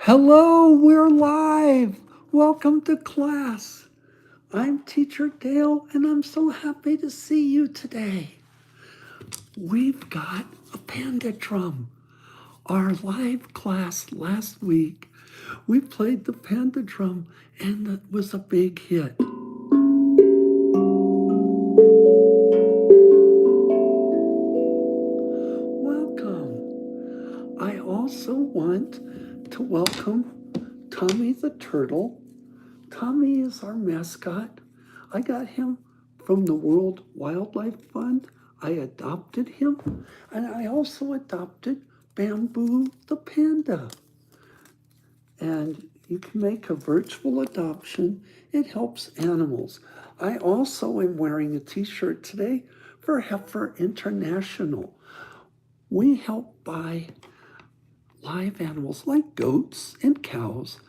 Hello, we're live. Welcome to class. I'm Teacher Dale, and I'm so happy to see you today. We've got a panda drum. Our live class last week, we played the panda drum, and it was a big hit. Welcome. I also want to welcome Tommy the turtle. Tommy is our mascot. I got him from the World Wildlife Fund. I adopted him, and I also adopted Bamboo the panda. And you can make a virtual adoption. It helps animals. I also am wearing a t-shirt today for Heifer International. We help buy live animals like goats and cows,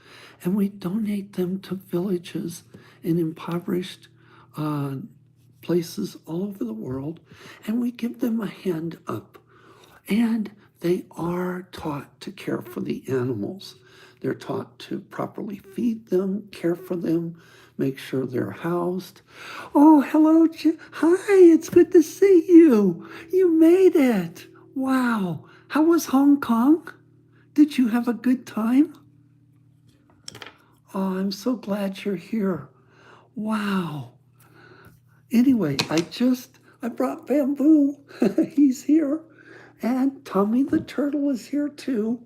and we donate them to villages in impoverished places all over the world, and we give them a hand up. And they are taught to care for the animals. They're taught to properly feed them, care for them, make sure they're housed. Oh, hello, hi, it's good to see you. You made it. Wow. How was Hong Kong? Did you have a good time? Oh, I'm so glad you're here. Wow. Anyway, I brought Bamboo. He's here. And Tommy the turtle is here too.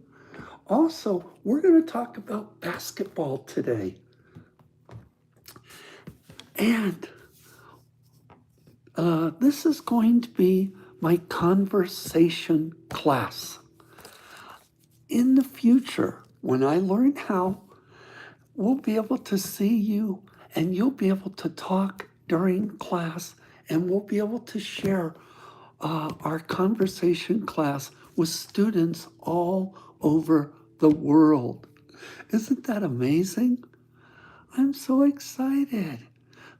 Also, we're going to talk about basketball today. And this is going to be my conversation class. In the future, when I learn how, we'll be able to see you and you'll be able to talk during class, and we'll be able to share our conversation class with students all over the world. Isn't that amazing? I'm so excited.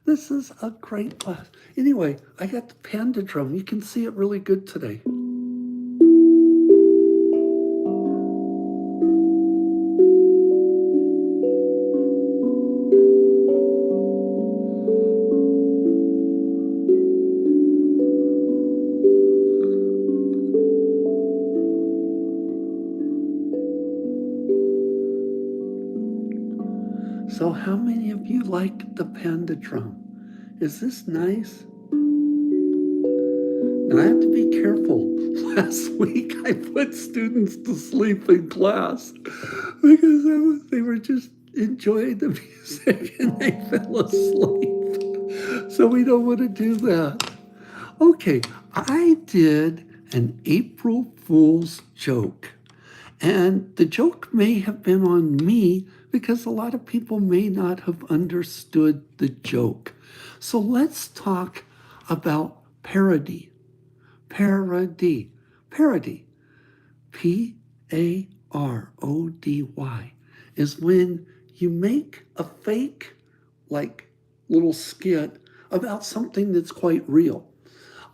This is a great class. Anyway, I got the panda drum. You can see it really good today. So how many of you like the panda drum? Is this nice? And I have to be careful. Last week I put students to sleep in class because they were just enjoying the music and they fell asleep. So we don't want to do that. Okay, I did an April Fool's joke. And the joke may have been on me because a lot of people may not have understood the joke. So let's talk about parody. Parody. Parody. Parody is when you make a fake, like, little skit about something that's quite real.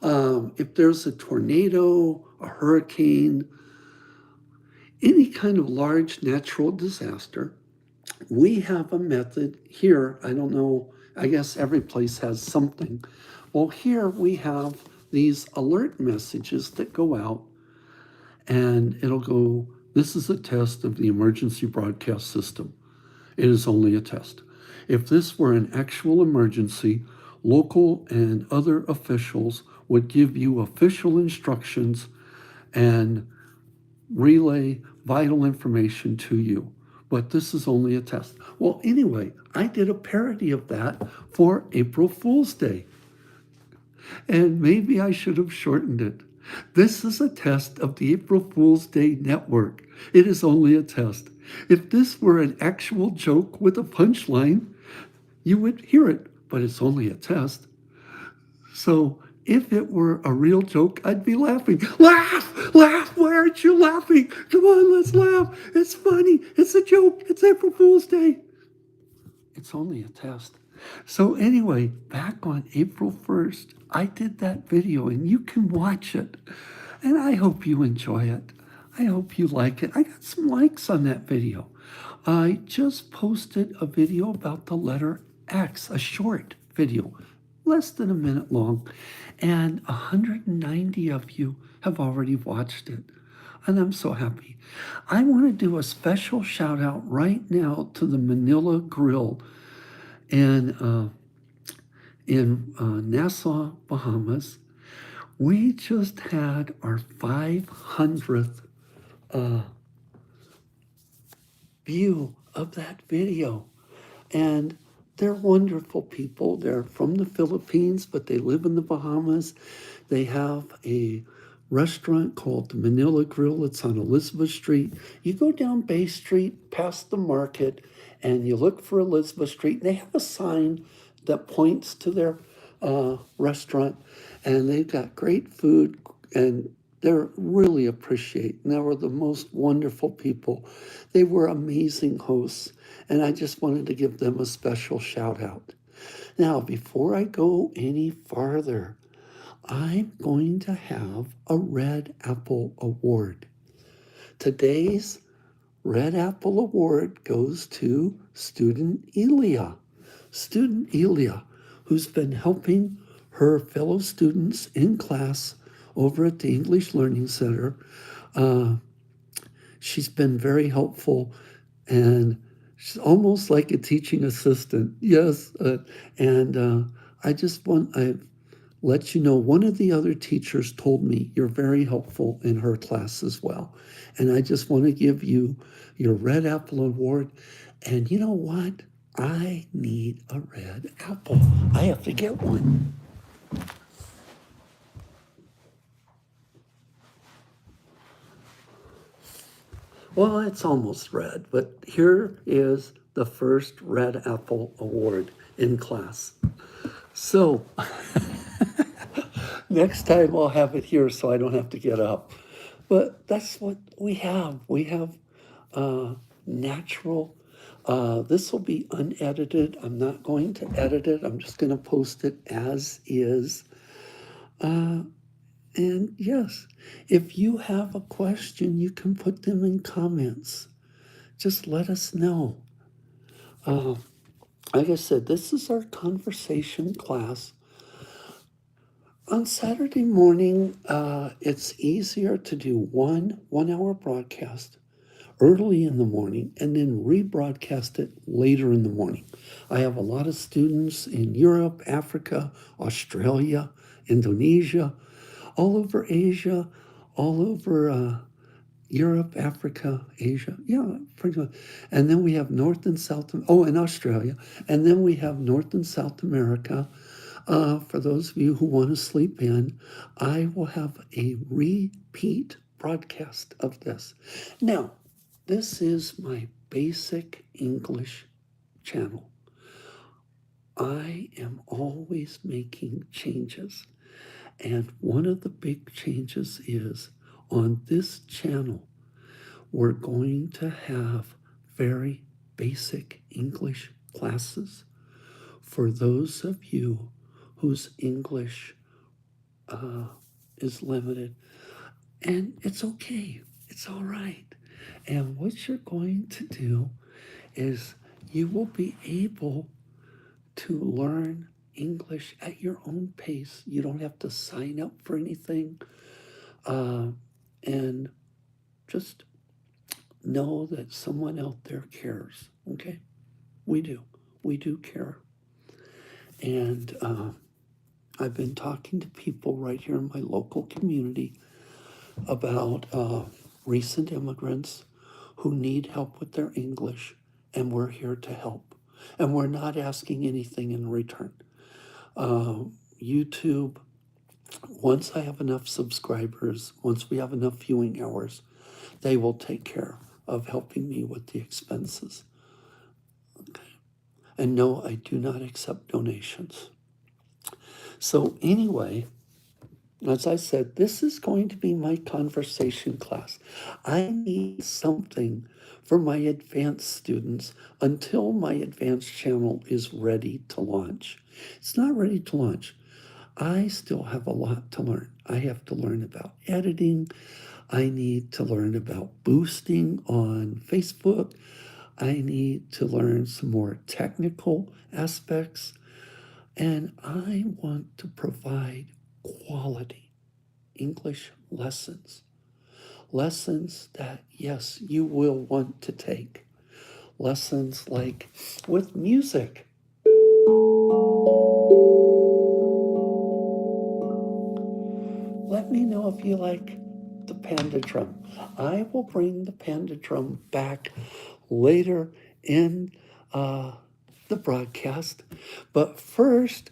If there's a tornado, a hurricane, any kind of large natural disaster, we have a method here. I don't know, I guess every place has something. Well, here we have these alert messages that go out, and it'll go, this is a test of the emergency broadcast system. It is only a test. If this were an actual emergency, local and other officials would give you official instructions and relay vital information to you. But this is only a test. Well, anyway, I did a parody of that for April Fool's Day. And maybe I should have shortened it. This is a test of the April Fool's Day network. It is only a test. If this were an actual joke with a punchline, you would hear it, but it's only a test. So if it were a real joke, I'd be laughing. Laugh! Laugh! Why aren't you laughing? Come on, let's laugh. It's funny. It's a joke. It's April Fool's Day. It's only a test. So anyway, back on April 1st, I did that video, and you can watch it. And I hope you enjoy it. I hope you like it. I got some likes on that video. I just posted a video about the letter X, a short video, less than a minute long, and 190 of you have already watched it. And I'm so happy. I want to do a special shout out right now to the Manila Grill in, uh, in Nassau, Bahamas. We just had our 500th view of that video. And they're wonderful people. They're from the Philippines, but they live in the Bahamas. They have a restaurant called the Manila Grill. It's on Elizabeth Street. You go down Bay Street past the market and you look for Elizabeth Street. They have a sign that points to their restaurant, and they've got great food, and they're really appreciate. And they were the most wonderful people. They were amazing hosts, and I just wanted to give them a special shout out. Now, before I go any farther, I'm going to have a Red Apple Award. Today's Red Apple Award goes to student Elia. Student Elia, who's been helping her fellow students in class over at the English Learning Center. Uh, she's been very helpful, and she's almost like a teaching assistant. Yes, I just want I let you know one of the other teachers told me you're very helpful in her class as well, and I just want to give you your Red Apple Award. And you know what? I need a red apple. I have to get one. Well, it's almost red, but here is the first Red Apple Award in class. So next time I'll have it here so I don't have to get up. But that's what we have. We have natural. This will be unedited. I'm not going to edit it. I'm just going to post it as is. And yes, if you have a question, you can put them in comments. Just let us know. Like I said, this is our conversation class. On Saturday morning, it's easier to do one hour broadcast early in the morning and then rebroadcast it later in the morning. I have a lot of students in Europe, Africa, Australia, Indonesia, all over Asia, all over Europe, Africa, Asia. Yeah, pretty much. And then we have North and South, and Australia. And then we have North and South America. For those of you who want to sleep in, I will have a repeat broadcast of this. Now, this is my basic English channel. I am always making changes. And one of the big changes is on this channel, we're going to have very basic English classes for those of you whose English is limited. And it's okay, it's all right. And what you're going to do is you will be able to learn English at your own pace. You don't have to sign up for anything. And just know that someone out there cares, okay? We do. We do care. And I've been talking to people right here in my local community about recent immigrants who need help with their English, and we're here to help. And we're not asking anything in return. YouTube, once I have enough subscribers, once we have enough viewing hours, they will take care of helping me with the expenses. Okay. And no, I do not accept donations. So anyway, as I said, this is going to be my conversation class. I need something for my advanced students until my advanced channel is ready to launch. It's not ready to launch. I still have a lot to learn. I have to learn about editing. I need to learn about boosting on Facebook. I need to learn some more technical aspects, and I want to provide quality English lessons. Lessons that, yes, you will want to take. Lessons like with music. Let me know if you like the panda drum. I will bring the panda drum back later in uh, the broadcast. But first,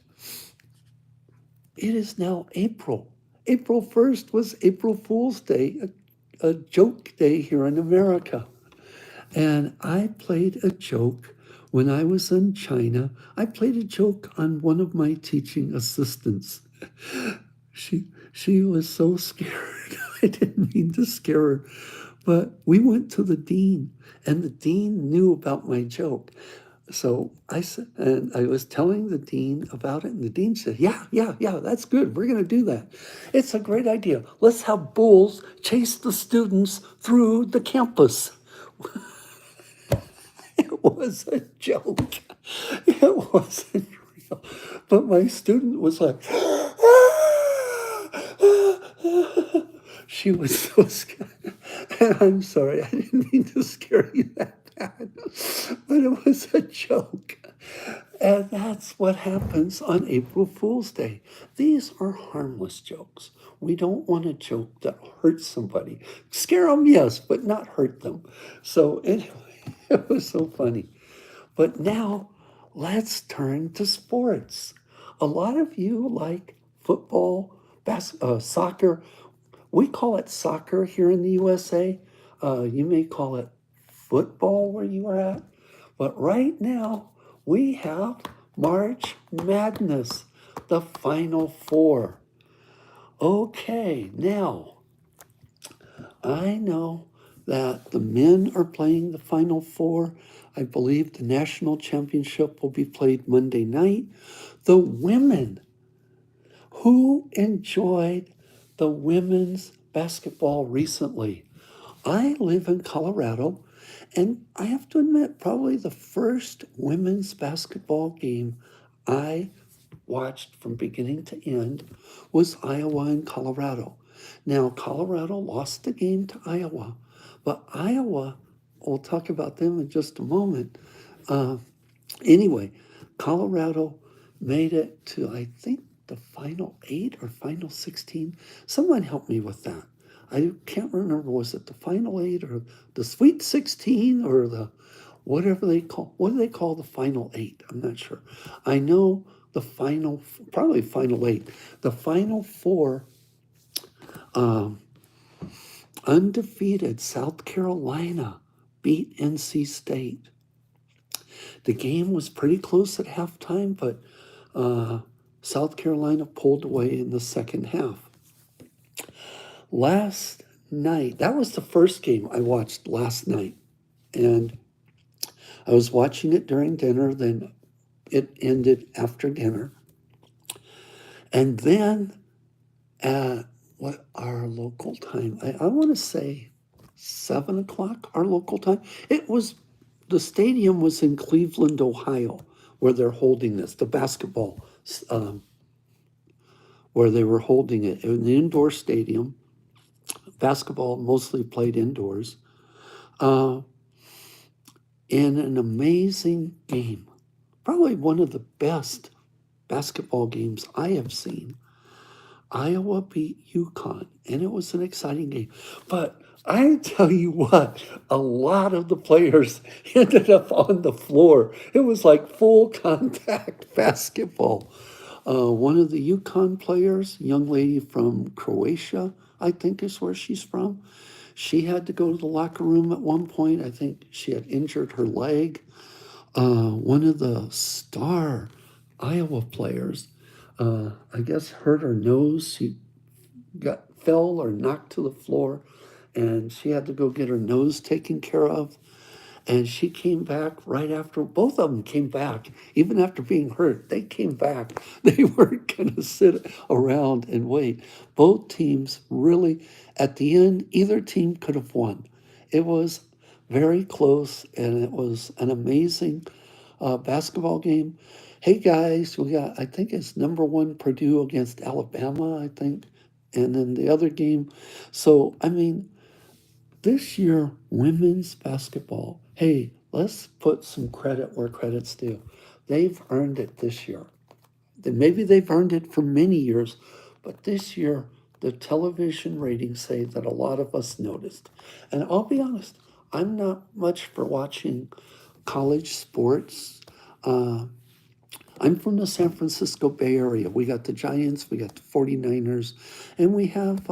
it is now April. April 1st was April Fool's Day, a joke day here in America. And I played a joke when I was in China. I played a joke on one of my teaching assistants. She was so scared. I didn't mean to scare her. But we went to the dean, and the dean knew about my joke. So I said, and I was telling the dean about it, and the dean said, yeah, that's good. We're going to do that. It's a great idea. Let's have bulls chase the students through the campus. It was a joke. It wasn't real. But my student was like, she was so scared. And I'm sorry, I didn't mean to scare you that bad. But it was a joke. And that's what happens on April Fool's Day. These are harmless jokes. We don't want a joke that hurts somebody. Scare them, yes, but not hurt them. So anyway, it was so funny. But now let's turn to sports. A lot of you like football, soccer. We call it soccer here in the USA. You may call it football where you are at. But right now, we have March Madness, the Final Four. Okay, now, I know that the men are playing the Final Four. I believe the national championship will be played Monday night. The women, who enjoyed the women's basketball recently? I live in Colorado, and I have to admit, probably the first women's basketball game I watched from beginning to end was Iowa and Colorado. Now, Colorado lost the game to Iowa, but Iowa, we'll talk about them in just a moment. Uh, anyway, Colorado made it to, I think, the final 8 or final 16. Someone help me with that. I can't remember, was it the final 8 or the Sweet 16 or the whatever they call, what do they call the final 8? I'm not sure. I know the final, probably final 8. The final 4, um, undefeated South Carolina beat NC State. The game was pretty close at halftime, but South Carolina pulled away in the second half. Last night, that was the first game I watched last night. And I was watching it during dinner, then it ended after dinner. And then at what our local time, I want to say 7 o'clock, our local time. It was, the stadium was in Cleveland, Ohio, where they're holding this, the basketball, where they were holding it. It was an indoor stadium. Basketball mostly played indoors. In an amazing game, probably one of the best basketball games I have seen. Iowa beat UConn, and it was an exciting game. But I tell you what, a lot of the players ended up on the floor. It was like full contact basketball. One of the UConn players, young lady from Croatia, I think is where she's from, she had to go to the locker room at one point. I think she had injured her leg. One of the star Iowa players, I guess, hurt her nose. She fell or knocked to the floor, and she had to go get her nose taken care of. And she came back right after, both of them came back, even after being hurt. They came back. They weren't going to sit around and wait. Both teams really, at the end, either team could have won. It was very close, and it was an amazing basketball game. Hey guys, we got, I think it's number one Purdue against Alabama, I think, and then the other game. So, I mean, this year, women's basketball, hey, let's put some credit where credit's due. They've earned it this year. Maybe they've earned it for many years, but this year, the television ratings say that a lot of us noticed. And I'll be honest, I'm not much for watching college sports. Uh, I'm from the San Francisco Bay Area. We got the Giants, we got the 49ers, and we have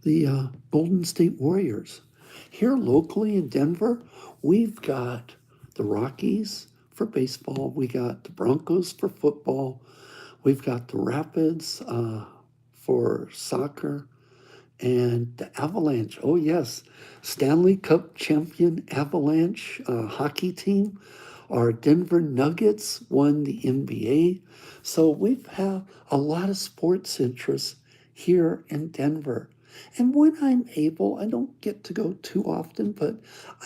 the Golden State Warriors. Here locally in Denver, we've got the Rockies for baseball, we got the Broncos for football, we've got the Rapids for soccer, and the Avalanche. Oh, yes, Stanley Cup champion Avalanche hockey team. Our Denver Nuggets won the NBA. So we've had a lot of sports interests here in Denver. And when I'm able, I don't get to go too often, but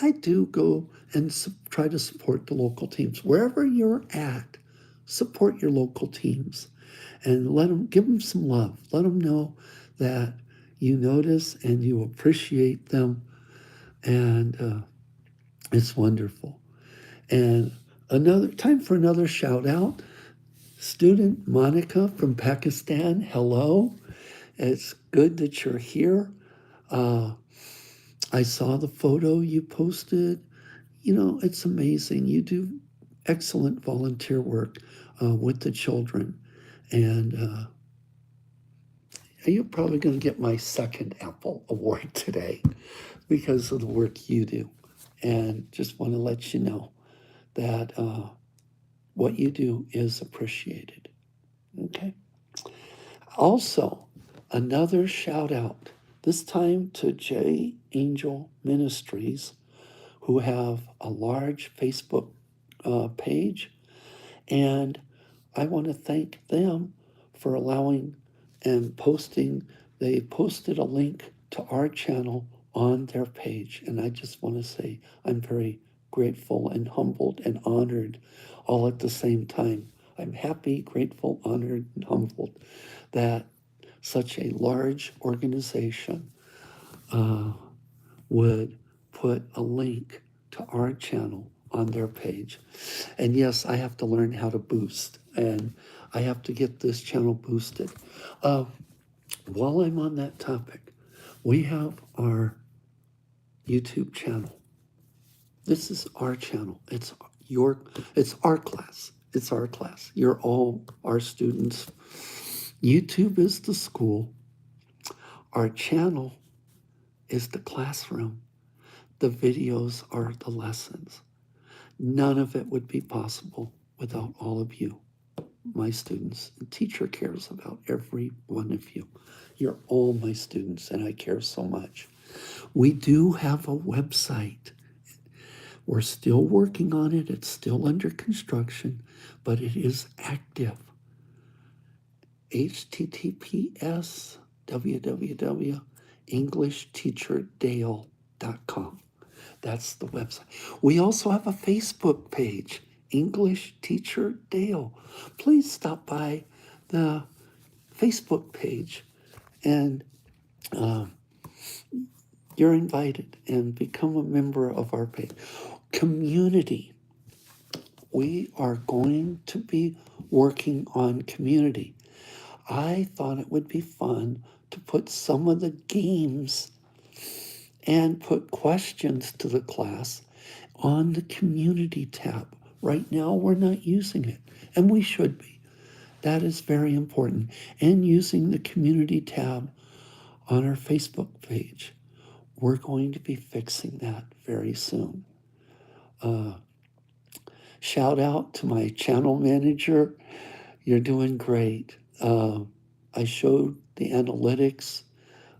I do go and try to support the local teams. Wherever you're at, support your local teams and give them some love. Let them know that you notice and you appreciate them. And it's wonderful. And another time for another shout out. Student Monica from Pakistan, hello. It's good that you're here. Uh, I saw the photo you posted. You know, it's amazing. You do excellent volunteer work with the children. And you're probably going to get my second Apple Award today because of the work you do. And just want to let you know that what you do is appreciated. Okay. Also, another shout out, this time to J Angel Ministries, who have a large Facebook page. And I want to thank them for allowing and posting. They posted a link to our channel on their page. And I just want to say I'm very grateful and humbled and honored all at the same time. I'm happy, grateful, honored, and humbled that such a large organization would put a link to our channel on their page. And yes, I have to learn how to boost, and I have to get this channel boosted. While I'm on that topic, we have our YouTube channel. This is our channel. It's our class. It's our class. You're all our students. YouTube is the school. Our channel is the classroom. The videos are the lessons. None of it would be possible without all of you, my students. The teacher cares about every one of you. You're all my students, and I care so much. We do have a website. We're still working on it. It's still under construction, but it is active. https www.englishteacherdale.com. That's the website. We also have a Facebook page, English Teacher Dale. Please stop by the Facebook page and you're invited and become a member of our page. Community. We are going to be working on community. I thought it would be fun to put some of the games and put questions to the class on the community tab. Right now, we're not using it, and we should be. That is very important. And using the community tab on our Facebook page. We're going to be fixing that very soon. Shout out to my channel manager. You're doing great. I showed the analytics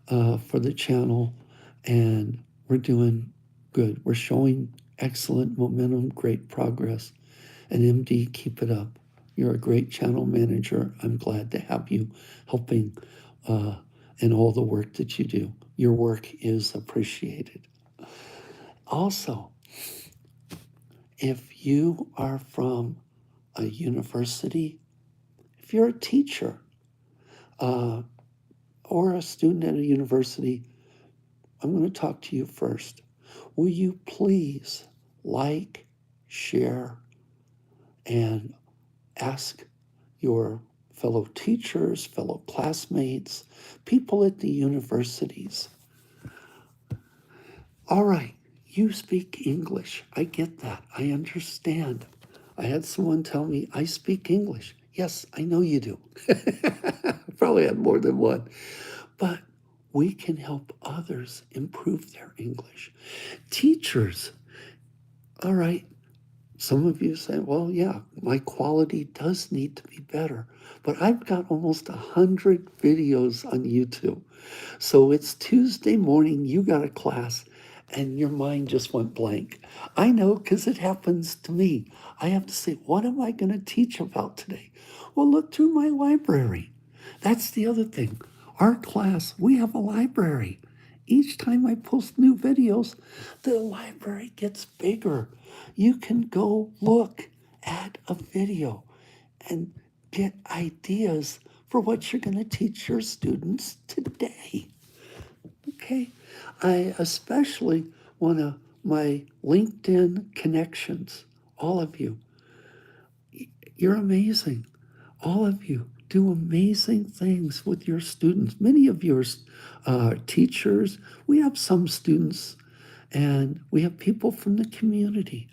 for the channel, and we're doing good. We're showing excellent momentum, great progress. And MD, keep it up. You're a great channel manager. I'm glad to have you helping in all the work that you do. Your work is appreciated. Also, if you are from a university, if you're a teacher uh, or a student at a university, I'm going to talk to you first. Will you please like, share, and ask your fellow teachers, fellow classmates, people at the universities? All right, you speak English. I get that. I understand. I had someone tell me, I speak English. Yes, I know you do. Probably had more than one. But we can help others improve their English. Teachers, all right, some of you say, well, yeah, my quality does need to be better. But I've got almost 100 videos on YouTube. So it's Tuesday morning, you got a class, and your mind just went blank. I know because it happens to me. I have to say, what am I going to teach about today? Well, look through my library. That's the other thing. Our class, we have a library. Each time I post new videos, the library gets bigger. You can go look at a video and get ideas for what you're going to teach your students today. Okay? I especially want to, my LinkedIn connections, all of you, you're amazing. All of you do amazing things with your students. Many of your teachers, we have some students, and we have people from the community.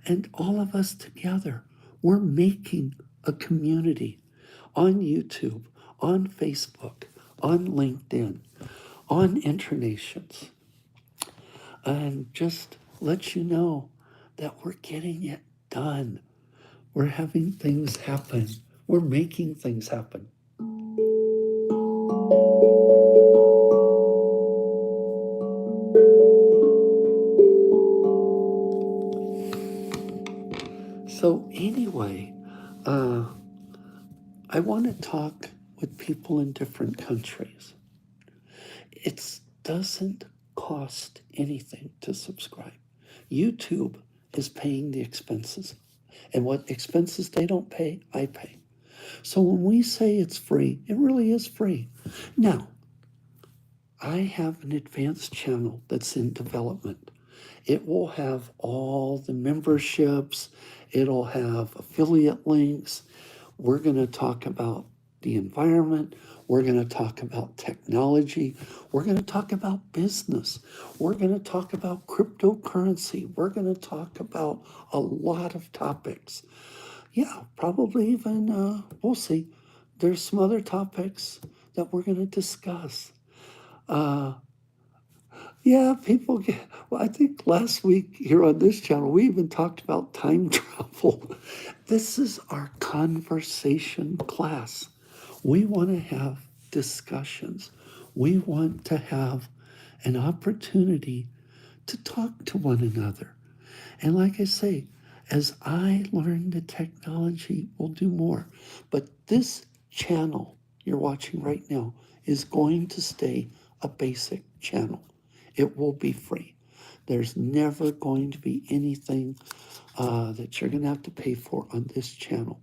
And all of us together, we're making a community on YouTube, on Facebook, on LinkedIn, on Internations. And just let you know that we're getting it done. We're having things happen. We're making things happen. So anyway, I want to talk with people in different countries. It doesn't cost anything to subscribe. YouTube is paying the expenses. And what expenses they don't pay, I pay. So when we say it's free, it really is free. Now, I have an advanced channel that's in development. It will have all the memberships, it'll have affiliate links. We're going to talk about the environment. We're going to talk about technology. We're going to talk about business. We're going to talk about cryptocurrency. We're going to talk about a lot of topics. Yeah, probably even, we'll see. There's some other topics that we're going to discuss. Yeah, people get, well, I think last week here on this channel, we even talked about time travel. This is our conversation class. We want to have discussions. We want to have an opportunity to talk to one another. And like I say, as I learn the technology, we'll do more. But this channel you're watching right now is going to stay a basic channel. It will be free. There's never going to be anything that you're going to have to pay for on this channel.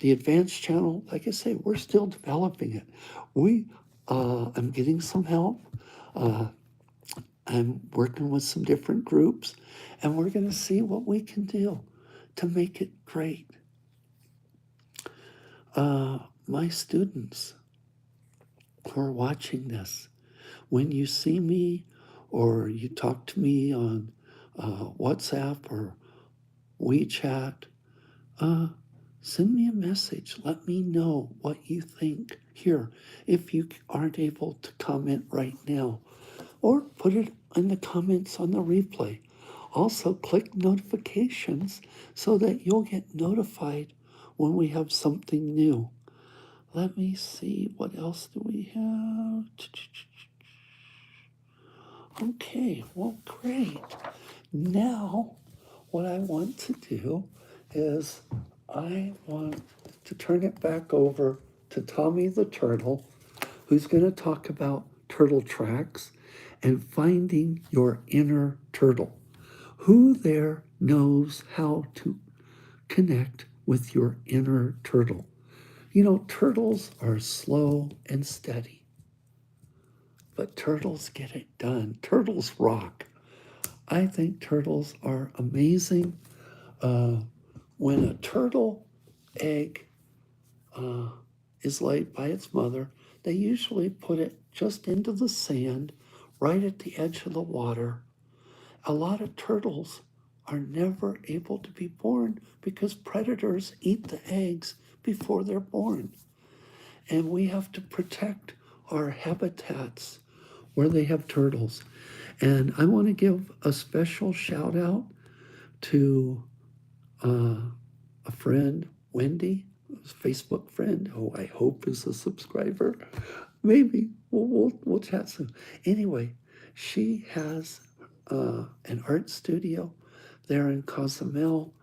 The advanced channel, like I say, we're still developing it. I'm getting some help. I'm working with some different groups, and we're going to see what we can do to make it great. My students who are watching this, when you see me or you talk to me on WhatsApp or WeChat, send me a message. Let me know what you think here. If you aren't able to comment right now, or put it in the comments on the replay. Also, click notifications so that you'll get notified when we have something new. Let me see, what else do we have? Okay, well, great. Now, what I want to do is I want to turn it back over to Tommy the Turtle, who's going to talk about turtle tracks and finding your inner turtle. Who there knows how to connect with your inner turtle? You know, turtles are slow and steady, but turtles get it done. Turtles rock. I think turtles are amazing. Uh, when a turtle egg uh, is laid by its mother, they usually put it just into the sand right at the edge of the water. A lot of turtles are never able to be born because predators eat the eggs before they're born. And we have to protect our habitats where they have turtles. And I want to give a special shout out to uh, a friend, Wendy, a Facebook friend, who I hope is a subscriber. Maybe we'll chat soon. Anyway, she has an art studio there in Cozumel,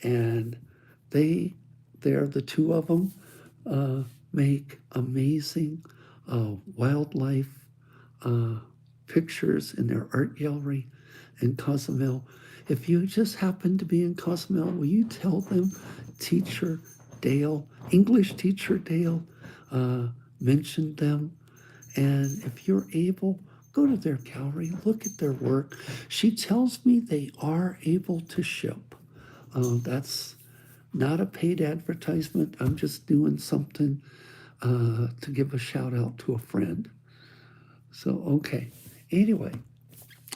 and they, they're the two of them, uh, make amazing wildlife uh, pictures in their art gallery in Cozumel. If you just happen to be in Cozumel, will you tell them teacher Dale, English teacher Dale, mentioned them? And if you're able, go to their gallery, look at their work. She tells me they are able to ship. That's not a paid advertisement. I'm just doing something to give a shout out to a friend. So, okay. Anyway,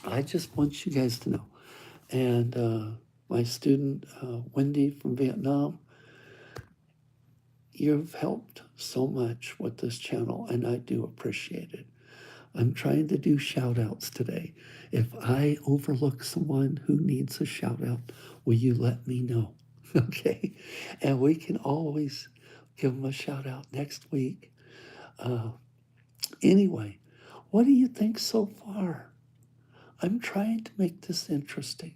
I just want you guys to know. And my student, Wendy from Vietnam, you've helped so much with this channel, and I do appreciate it. I'm trying to do shout outs today. If I overlook someone who needs a shout out, will you let me know? Okay. And we can always give them a shout out next week. Uh, anyway, what do you think so far? I'm trying to make this interesting.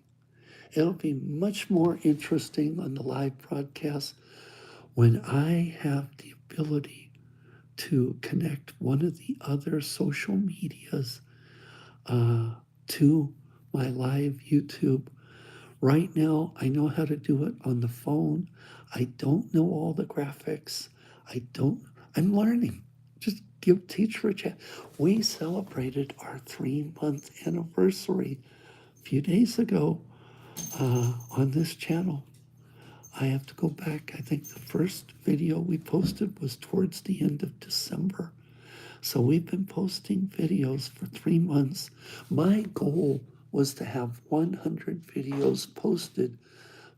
It'll be much more interesting on the live broadcast when I have the ability to connect one of the other social medias to my live YouTube. Right now, I know how to do it on the phone. I don't know all the graphics. I'm learning. Just give teacher a chance. We celebrated our 3-month anniversary a few days ago on this channel. I have to go back. I think the first video we posted was towards the end of December. So we've been posting videos for 3 months. My goal was to have 100 videos posted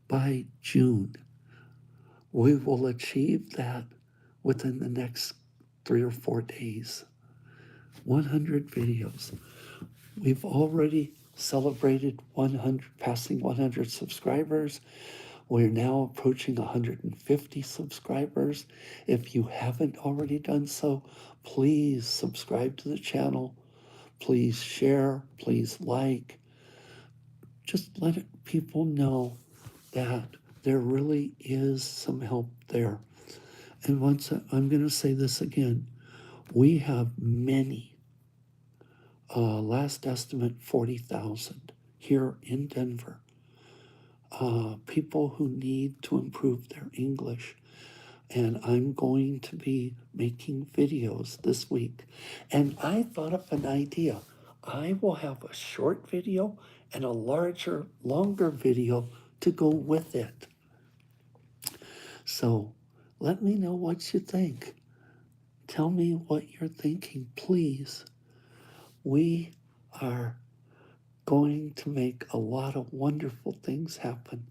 by June. We will achieve that within the next 3 or 4 days. 100 videos. We've already celebrated 100, passing 100 subscribers. We're now approaching 150 subscribers. If you haven't already done so, please subscribe to the channel. Please share. Please like. Just let people know that there really is some help there. And once I'm going to say this again, we have many, last estimate 40,000 here in Denver, people who need to improve their English. And I'm going to be making videos this week. And I thought of an idea. I will have a short video and a larger, longer video to go with it. So let me know what you think. Tell me what you're thinking, please. We are going to make a lot of wonderful things happen.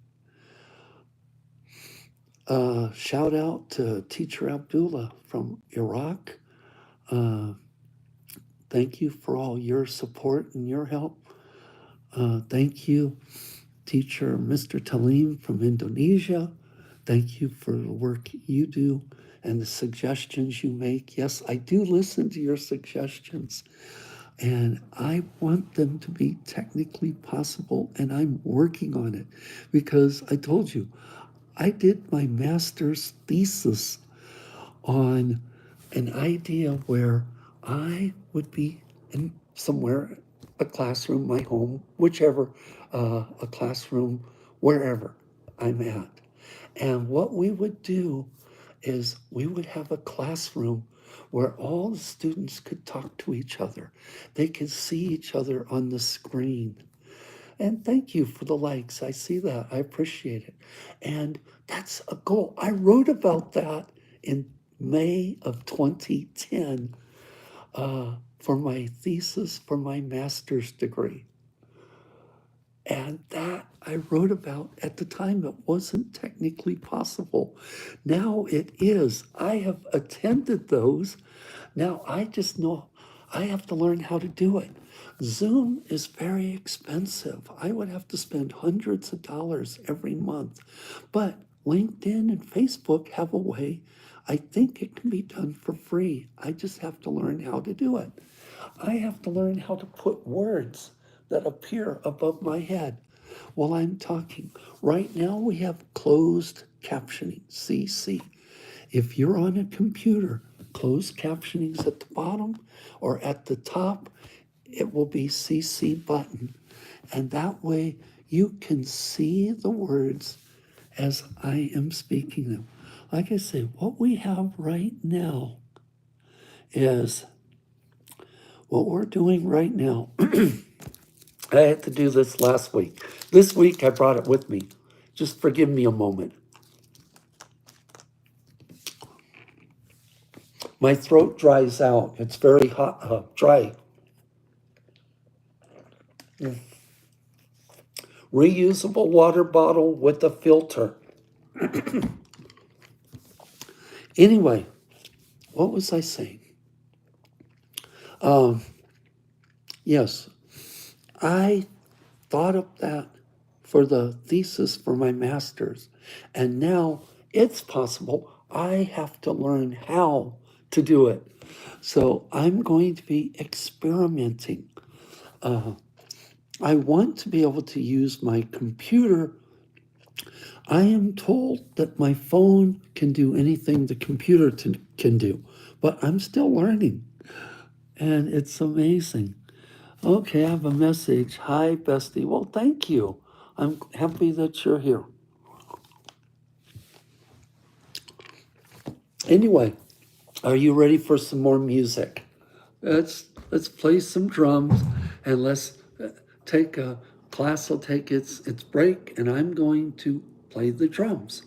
Shout out to Teacher Abdullah from Iraq. Thank you for all your support and your help. Thank you, Teacher Mr. Talim from Indonesia. Thank you for the work you do and the suggestions you make. Yes, I do listen to your suggestions, and I want them to be technically possible, and I'm working on it because I told you, I did my master's thesis on an idea where I would be in somewhere a classroom, my home, whichever, a classroom, wherever I'm at. And what we would do is we would have a classroom where all the students could talk to each other. They could see each other on the screen. And thank you for the likes. I see that. I appreciate it. And that's a goal. I wrote about that in May of 2010 for my thesis for my master's degree. And that I wrote about at the time, it wasn't technically possible. Now it is. I have attended those. Now I just know I have to learn how to do it. Zoom is very expensive. I would have to spend hundreds of dollars every month. But LinkedIn and Facebook have a way. I think it can be done for free. I just have to learn how to do it. I have to learn how to put words that appear above my head while I'm talking. Right now, we have closed captioning, CC. If you're on a computer, closed captioning is at the bottom or at the top, it will be CC button. And that way you can see the words as I am speaking them. Like I say, what we have right now is what we're doing right now. I had to do this last week. This week I brought it with me. Just forgive me a moment. My throat dries out. It's very hot, dry. Reusable water bottle with a filter. Anyway, what was I saying? Yes, I thought of that for the thesis for my master's. And now it's possible. I have to learn how to do it. So I'm going to be experimenting. I want to be able to use my computer. I am told that my phone can do anything the computer can do, but I'm still learning. And it's amazing. Okay, I have a message. Hi, bestie. Well, thank you. I'm happy that you're here. Anyway, are you ready for some more music? Let's play some drums and let's take a class will take its break and I'm going to play the drums.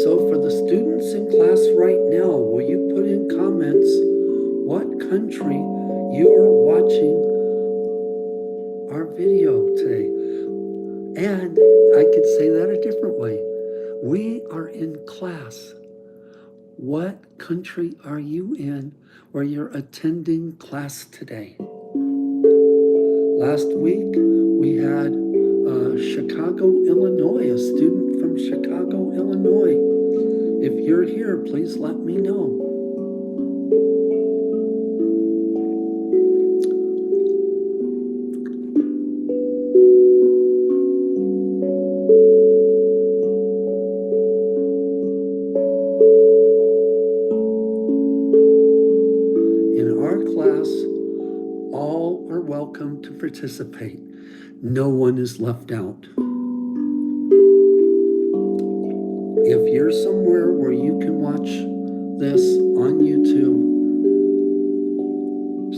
So for the students in class right now, will you put in comments what country you are watching our video today? And I could say that a different way. We are in class. What country are you in where you're attending class today? Last week we had Chicago, Illinois, a student from Chicago, Illinois. If you're here, please let me know. In our class, all are welcome to participate. No one is left out. If you're somewhere where you can watch this on YouTube,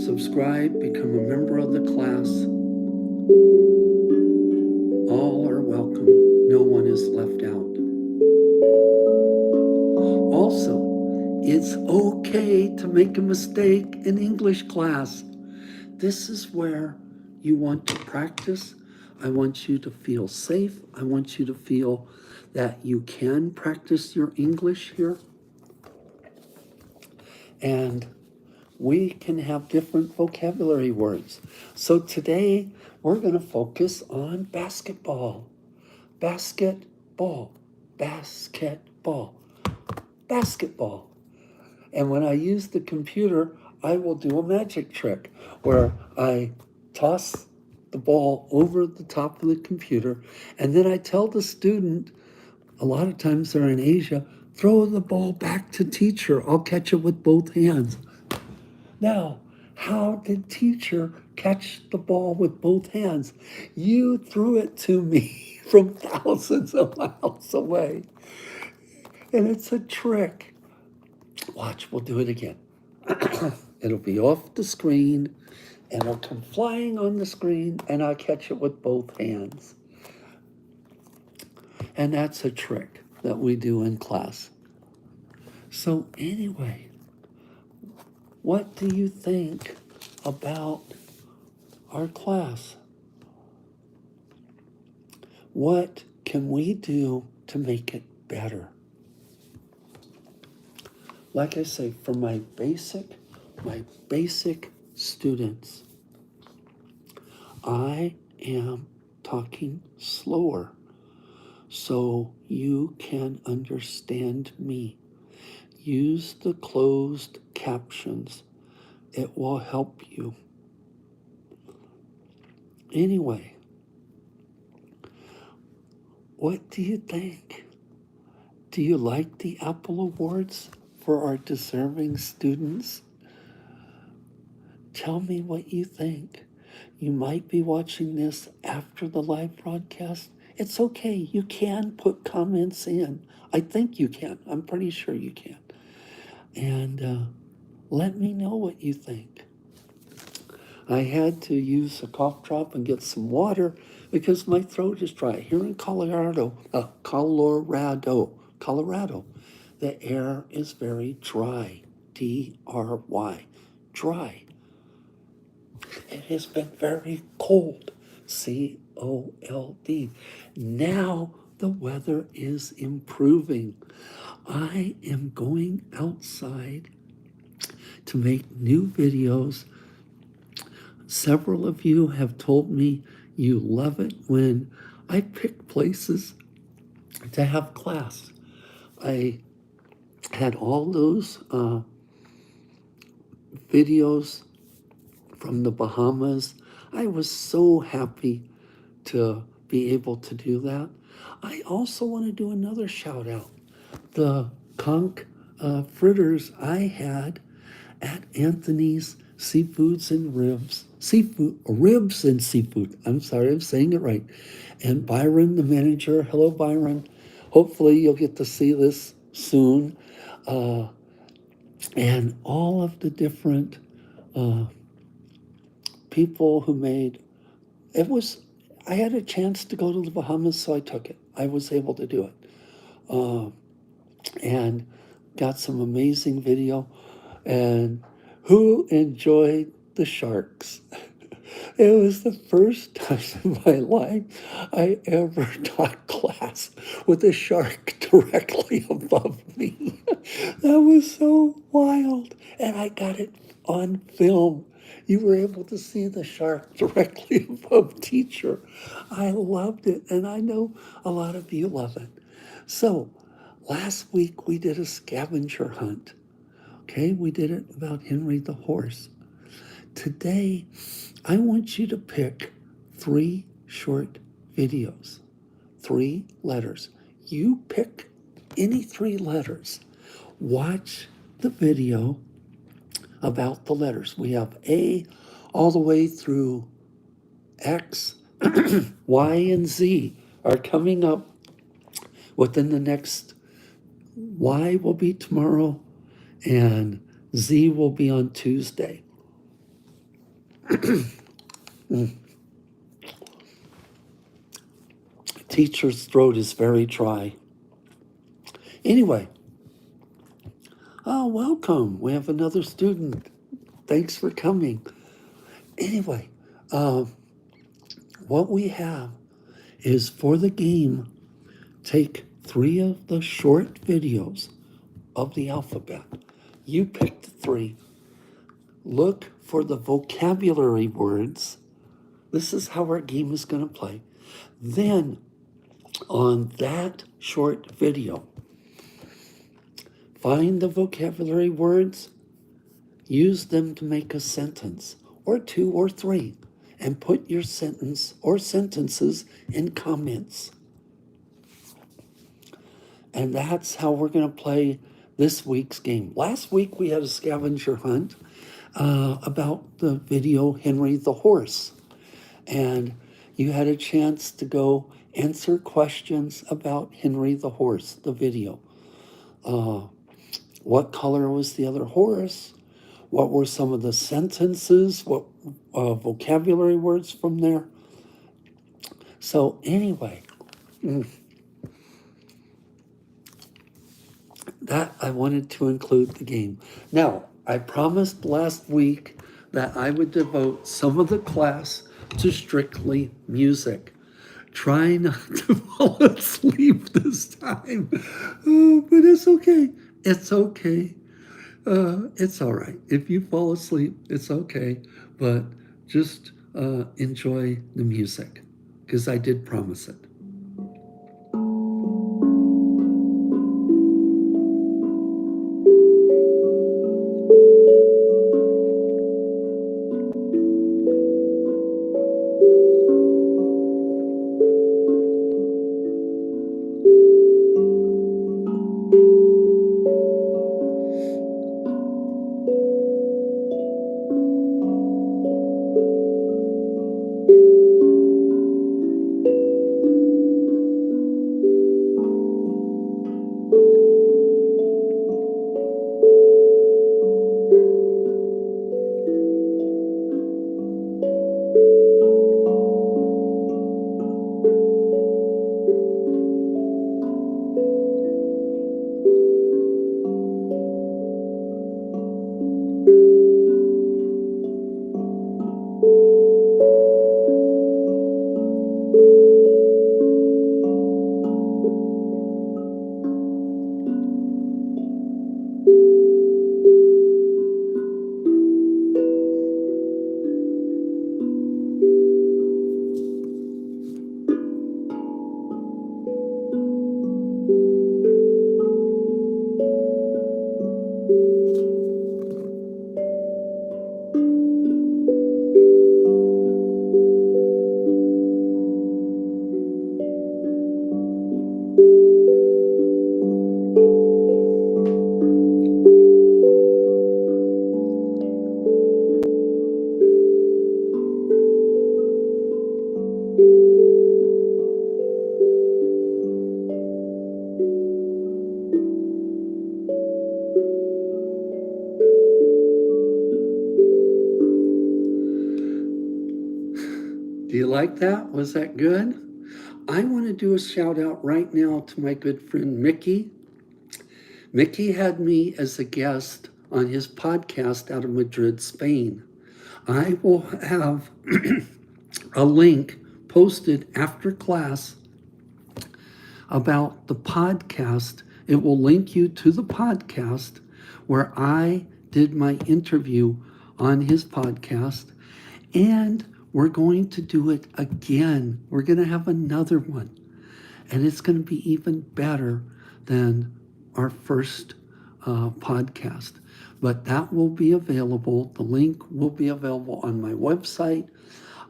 subscribe, become a member of the class. All are welcome. No one is left out. Also, it's okay to make a mistake in English class. This is where you want to practice. I want you to feel safe. I want you to feel that you can practice your English here. And we can have different vocabulary words. So today we're going to focus on basketball. Basketball, basketball, basketball. And when I use the computer, I will do a magic trick where I toss the ball over the top of the computer, and then I tell the student, a lot of times they're in Asia, throw the ball back to teacher. I'll catch it with both hands. Now, how did teacher catch the ball with both hands? You threw it to me from thousands of miles away. And it's a trick. Watch, we'll do it again. It'll be off the screen, and it'll come flying on the screen, and I'll catch it with both hands. And that's a trick that we do in class. So anyway, what do you think about our class? What can we do to make it better? Like I say, for my basic students, I am talking slower so you can understand me. Use the closed captions. It will help you. Anyway, what do you think? Do you like the Apple Awards for our deserving students? Tell me what you think. You might be watching this after the live broadcast. It's okay. You can put comments in. I think you can. I'm pretty sure you can. And let me know what you think. I had to use a cough drop and get some water because my throat is dry. Here in Colorado, the air is very dry. D-R-Y, dry. It has been very cold, C-O-L-D. Now the weather is improving. I am going outside to make new videos. Several of you have told me you love it when I pick places to have class. I had all those videos from the Bahamas. I was so happy to be able to do that. I also want to do another shout out. The conch fritters I had at Anthony's Seafoods and Ribs. Ribs and Seafood. I'm sorry, I'm saying it right. And Byron, the manager. Hello, Byron. Hopefully you'll get to see this soon. And all of the different people who made it was. I had a chance to go to the Bahamas, so I took it. I was able to do it, and got some amazing video. And who enjoyed the sharks? It was the first time in my life I ever taught class with a shark directly above me. That was so wild. And I got it on film. You were able to see the shark directly above teacher. I loved it, and I know a lot of you love it. So last week we did a scavenger hunt. Okay, we did it about Henry the horse. Today, I want you to pick 3 short videos, 3 letters. You pick any 3 letters. Watch the video about the letters. We have A all the way through X, Y, and Z are coming up within the next. Y will be tomorrow, and Z will be on Tuesday. Teacher's throat is very dry. Anyway, welcome. We have another student. Thanks for coming. Anyway, what we have is for the game, take 3 of the short videos of the alphabet. You pick the 3. look for the vocabulary words. This is how our game is going to play. Then, on that short video, find the vocabulary words, use them to make a sentence, or two or three, and put your sentence or sentences in comments. And that's how we're going to play this week's game. Last week we had a scavenger hunt about the video Henry the Horse. And you had a chance to go answer questions about Henry the Horse, the video. What color was the other horse? What were some of the sentences? What vocabulary words from there? So anyway, that I wanted to include the game. Now, I promised last week that I would devote some of the class to strictly music. Try not to fall asleep this time. But it's okay. It's okay. It's all right. If you fall asleep, it's okay. But just enjoy the music because I did promise it. Do you like that? Was that good? I want to do a shout out right now to my good friend Mickey. Mickey had me as a guest on his podcast out of Madrid, Spain. I will have a link posted after class about the podcast. It will link you to the podcast where I did my interview on his podcast, and we're going to do it again. We're going to have another one, and it's going to be even better than our first podcast. But that will be available. The link will be available on my website.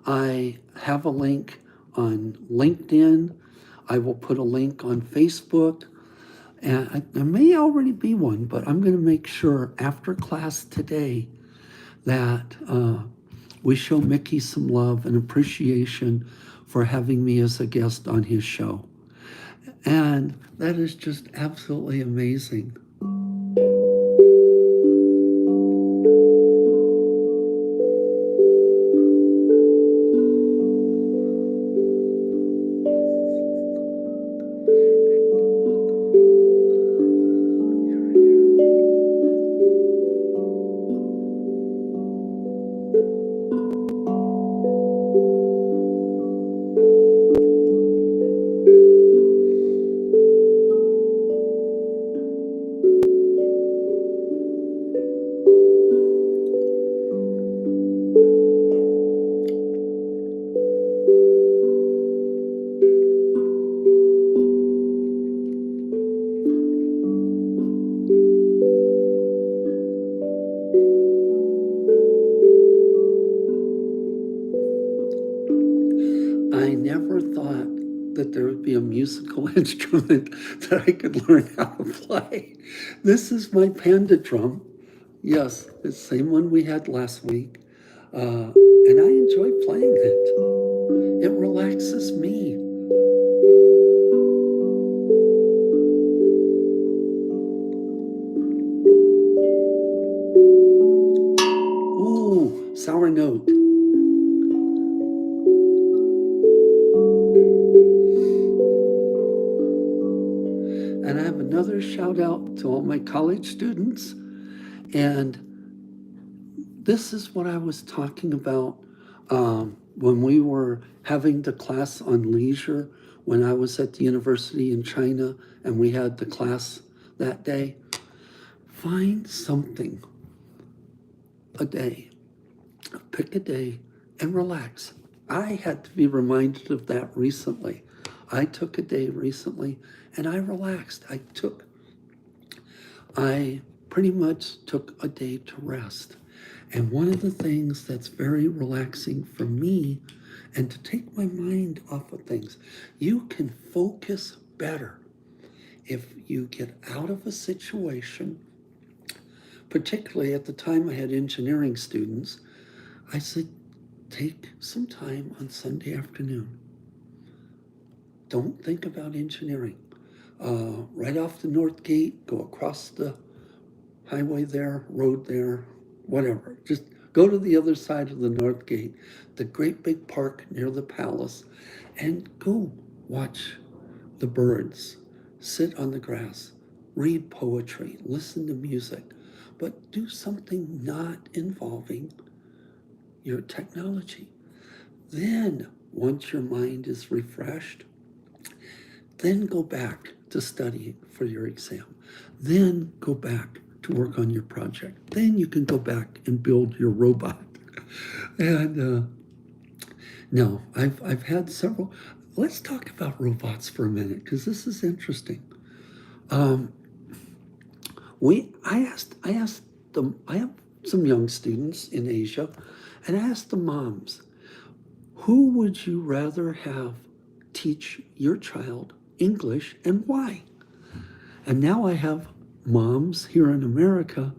I have a link on LinkedIn. I will put a link on Facebook. And there may already be one, but I'm going to make sure after class today that we show Mickey some love and appreciation for having me as a guest on his show. And that is just absolutely amazing. a musical instrument that I could learn how to play. This is my panda drum. Yes, it's the same one we had last week. And I enjoy playing it. It relaxes me. Ooh, sour note. And I have another shout out to all my college students. And this is what I was talking about when we were having the class on leisure when I was at the university in China and we had the class that day. Find something a day, pick a day and relax. I had to be reminded of that recently. I took a day recently and I relaxed. I pretty much took a day to rest. And one of the things that's very relaxing for me and to take my mind off of things, you can focus better if you get out of a situation. Particularly at the time I had engineering students, I said, take some time on Sunday afternoon. Don't think about engineering. Right off the North Gate, go across the highway there, road there, whatever. Just go to the other side of the North Gate, the great big park near the palace, and go watch the birds, sit on the grass, read poetry, listen to music, but do something not involving your technology. Then, once your mind is refreshed, then go back to studying for your exam. Then go back to work on your project. Then you can go back and build your robot. And no, I've had several. Let's talk about robots for a minute because this is interesting. Um, I asked them. I have some young students in Asia, and I asked the moms, who would you rather have teach your child English and why? And now I have moms here in America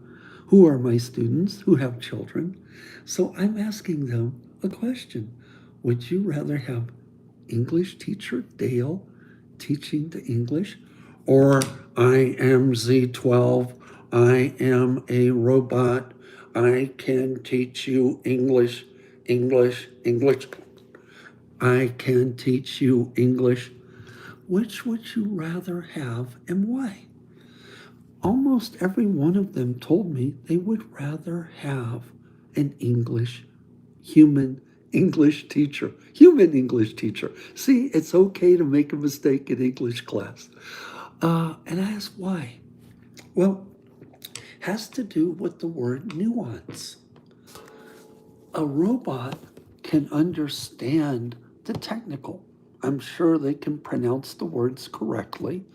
who are my students who have children. So I'm asking them a question. Would you rather have English teacher Dale teaching the English or I am Z12, I am a robot, I can teach you English, English, English. I can teach you English. Which would you rather have and why? Almost every one of them told me they would rather have an human English teacher. Human English teacher. See, it's okay to make a mistake in English class. And I asked why. Well, has to do with the word nuance. A robot can understand the technical. I'm sure they can pronounce the words correctly.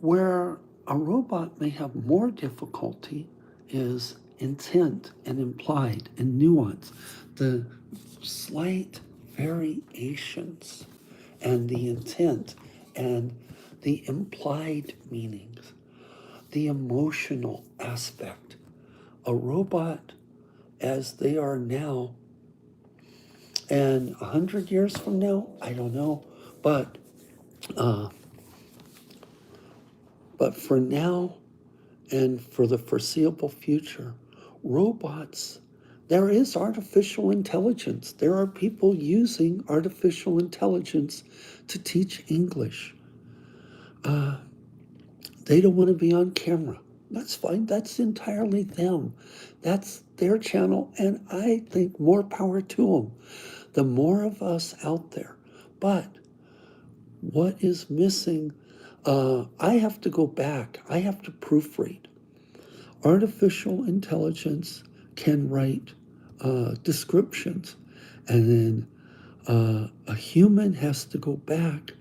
Where a robot may have more difficulty is intent and implied and nuance, the slight variations and the intent and the implied meanings, the emotional aspect. A robot, as they are now, and 100 years from now, I don't know, but uh, for now and for the foreseeable future, robots, there is artificial intelligence. There are people using artificial intelligence to teach English. They don't want to be on camera. That's fine. That's entirely them. That's their channel, and I think more power to them. The more of us out there. But what is missing? I have to go back. I have to proofread. Artificial intelligence can write descriptions, and then a human has to go back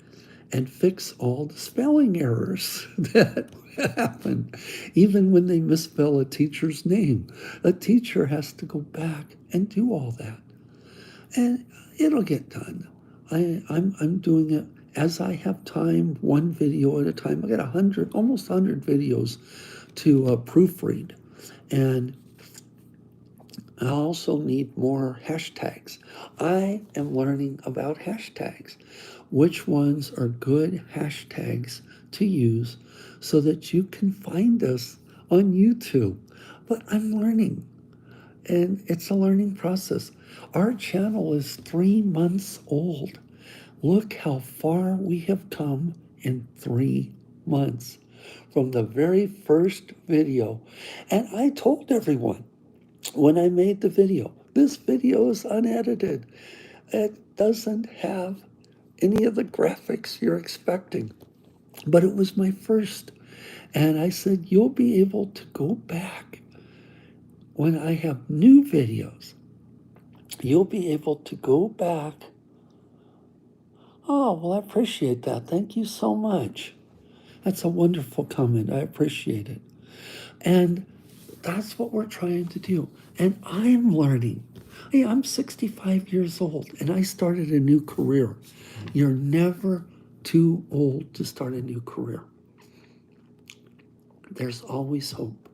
and fix all the spelling errors that happen. Even when they misspell a teacher's name, a teacher has to go back and do all that. And it'll get done. I'm doing it as I have time, one video at a time. I got 100, almost 100 videos to proofread. And I also need more hashtags. I am learning about hashtags. Which ones are good hashtags to use so that you can find us on YouTube? But I'm learning, and it's a learning process. Our channel is 3 months old. Look how far we have come in 3 months from the very first video. And I told everyone when I made the video, this video is unedited. It doesn't have any of the graphics you're expecting, but it was my first. And I said, you'll be able to go back when I have new videos. You'll be able to go back. Oh, well, I appreciate that. Thank you so much. That's a wonderful comment. I appreciate it. And that's what we're trying to do. And I'm learning. Hey, I'm 65 years old and I started a new career. You're never too old to start a new career. There's always hope.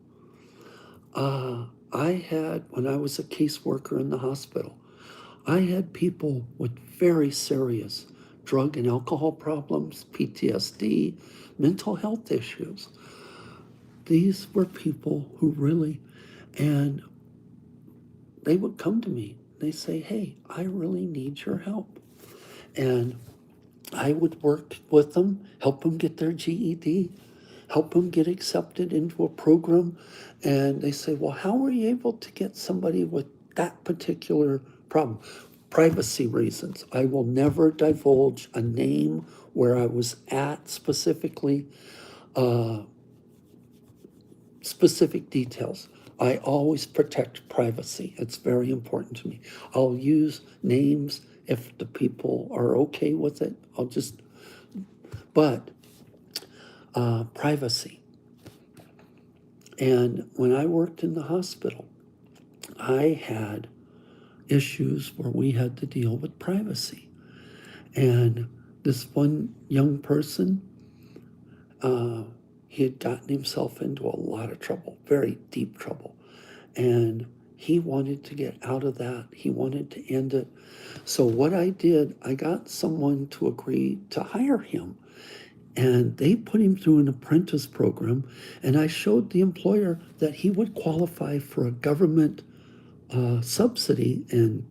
When I was a caseworker in the hospital, I had people with very serious drug and alcohol problems, PTSD, mental health issues. These were people who really, and they would come to me. They say, hey, I really need your help. And I would work with them, help them get their GED, help them get accepted into a program. And they say, well, how were you able to get somebody with that particular problem? Privacy reasons. I will never divulge a name, where I was at specifically, specific details. I always protect privacy. It's very important to me. I'll use names if the people are okay with it. But privacy. And when I worked in the hospital, I had issues where we had to deal with privacy. And this one young person, he had gotten himself into a lot of trouble, very deep trouble. And he wanted to get out of that. He wanted to end it. So what I did, I got someone to agree to hire him. And they put him through an apprentice program. And I showed the employer that he would qualify for a government subsidy and,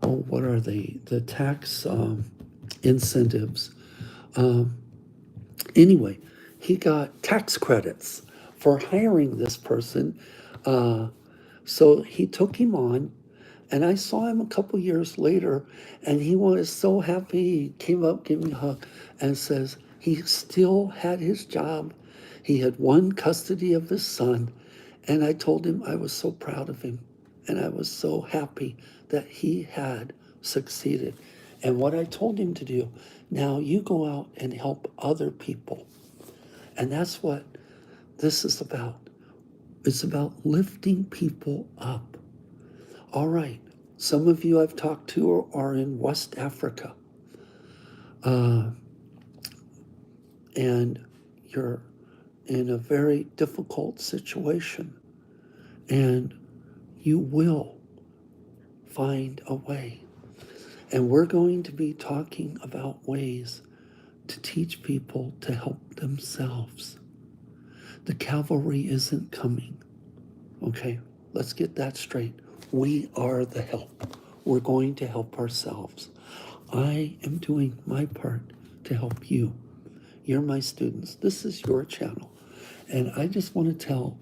what are they? The tax incentives. Anyway, he got tax credits for hiring this person. So he took him on, and I saw him a couple years later, and he was so happy. He came up, gave me a hug, and says he still had his job. He had won custody of his son, and I told him I was so proud of him, and I was so happy that he had succeeded. And what I told him to do, now you go out and help other people. And that's what this is about. It's about lifting people up. All right, some of you I've talked to are in West Africa. And you're in a very difficult situation. And you will find a way. And we're going to be talking about ways to teach people to help themselves. The cavalry isn't coming. Okay, let's get that straight. We are the help. We're going to help ourselves. I am doing my part to help you. You're my students. This is your channel. And I just want to tell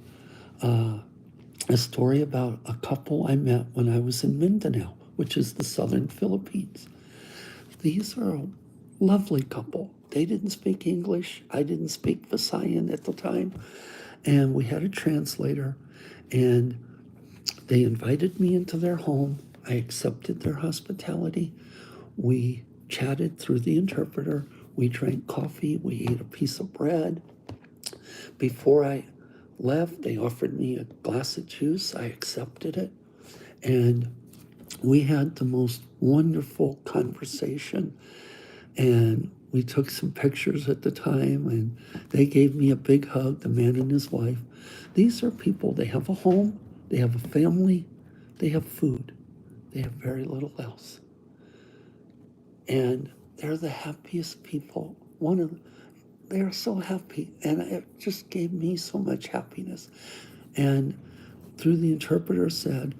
a story about a couple I met when I was in Mindanao, which is the southern Philippines. These are a lovely couple. They didn't speak English. I didn't speak Visayan at the time. And we had a translator, and they invited me into their home. I accepted their hospitality. We chatted through the interpreter. We drank coffee. We ate a piece of bread. Before I left, they offered me a glass of juice. I accepted it. And We had the most wonderful conversation, and we took some pictures at the time, and they gave me a big hug, the man and his wife. These are people, they have a home, they have a family, they have food, they have very little else. And they're the happiest people. They are so happy, and it just gave me so much happiness. And through the interpreter said,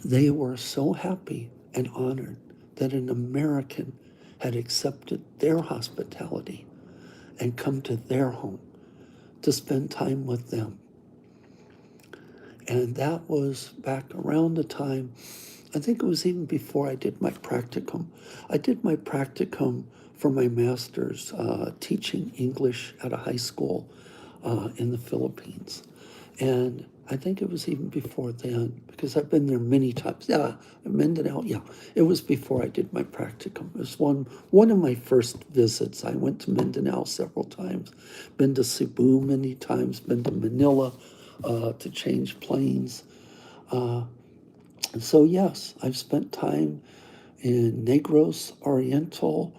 they were so happy and honored that an American had accepted their hospitality and come to their home to spend time with them. And that was back around the time, I think it was even before I did my practicum. I did my practicum for my master's teaching English at a high school in the Philippines. And I think it was even before then, because I've been there many times. Yeah, Mindanao, yeah. It was before I did my practicum. It was one of my first visits. I went to Mindanao several times, been to Cebu many times, been to Manila to change planes. And so, yes, I've spent time in Negros Oriental.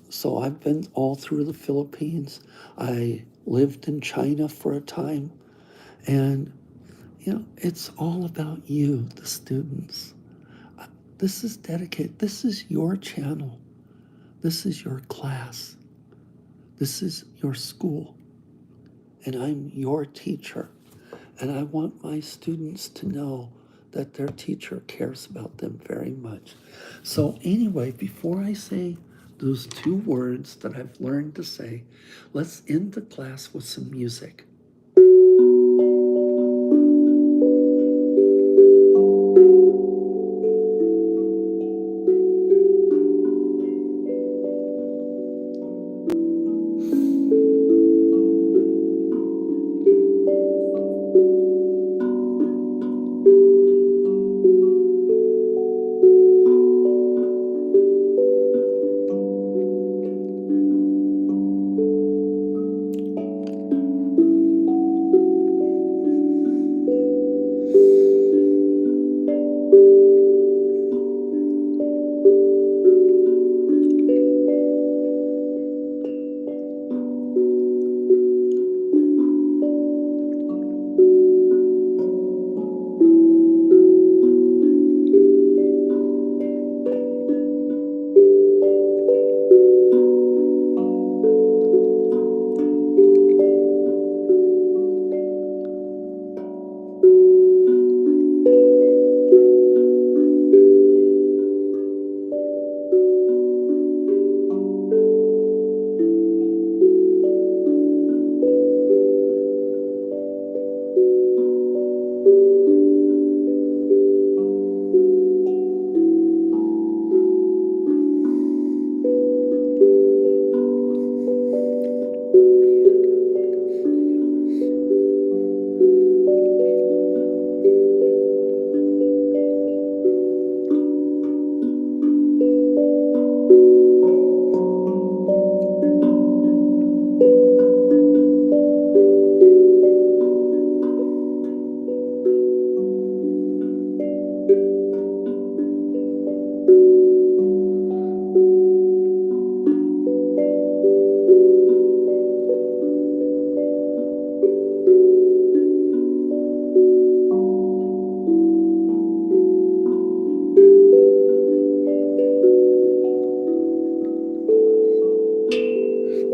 So I've been all through the Philippines. I lived in China for a time. And, it's all about you, the students. This is dedicated. This is your channel. This is your class. This is your school. And I'm your teacher. And I want my students to know that their teacher cares about them very much. So, anyway, before I say those two words that I've learned to say, let's end the class with some music.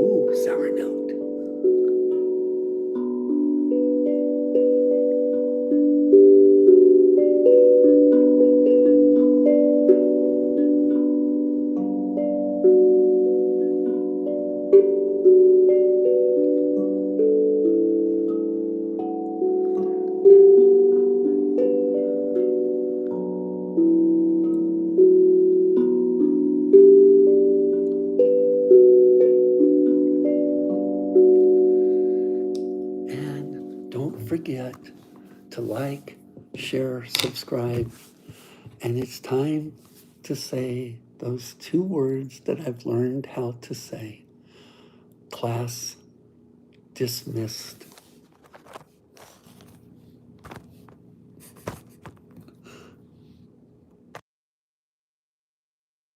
Ooh, sour note. And don't forget to like, share, subscribe. And it's time to say those two words that I've learned how to say. Class dismissed.